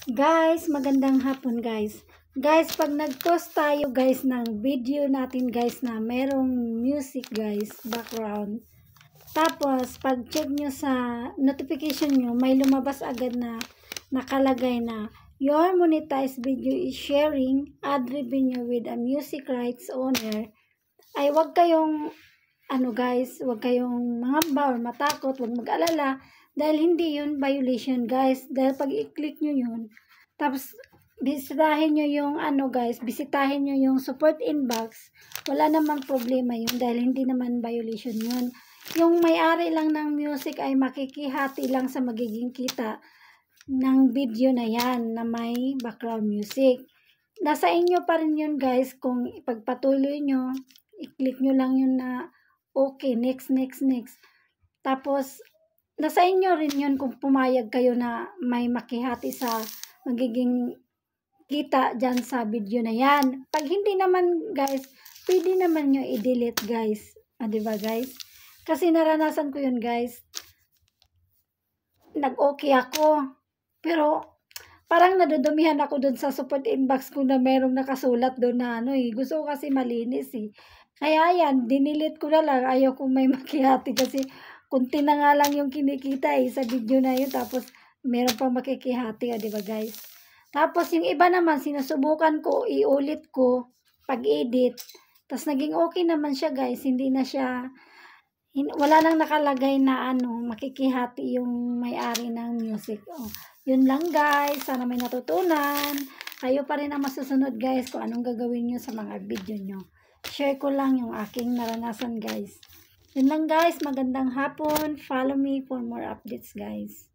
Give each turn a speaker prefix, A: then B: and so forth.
A: Guys, magandang hapon guys. Guys, pag nag-post tayo guys ng video natin guys na merong music guys, background. Tapos, pag check nyo sa notification nyo, may lumabas agad na nakalagay na your monetized video is sharing ad revenue with a music rights owner. Ay wag kayong guys, wag kayong mangamba or matakot, wag mag-alala. Dahil hindi yun violation guys. Dahil pag i-click nyo yun, tapos bisitahin nyo yung guys, bisitahin nyo yung support inbox, wala namang problema yun dahil hindi naman violation yun. Yung may-ari lang ng music ay makikihati lang sa magiging kita ng video na yan na may background music. Nasa inyo pa rin yun guys kung ipagpatuloy nyo, i-click nyo lang yun na okay, next. Tapos, nasa inyo rin yun kung pumayag kayo na may makihati sa magiging kita dyan sa video na yan. Pag hindi naman guys, pwede naman nyo i-delete guys. Diba guys? Kasi naranasan ko yun guys. Nag-okay ako. Pero, parang nadudumihan ako dun sa support inbox ko na merong nakasulat doon na gusto ko kasi malinis eh. Kaya yan, dinilit ko na lang. Ayaw kong may makihati kasi kunti na nga lang yung kinikita sa video na yun. Tapos, meron pang makikihati, diba guys? Tapos, yung iba naman, sinusubukan ko, iulit ko, pag-edit. Tapos, naging okay naman siya guys. Hindi na siya, wala nang nakalagay na makikihati yung may-ari ng music. Yun lang guys. Sana may natutunan. Kayo pa rin ang masusunod guys kung anong gagawin nyo sa mga video nyo. Share ko lang yung aking naranasan guys. Yun lang guys, magandang hapon. Follow me for more updates guys.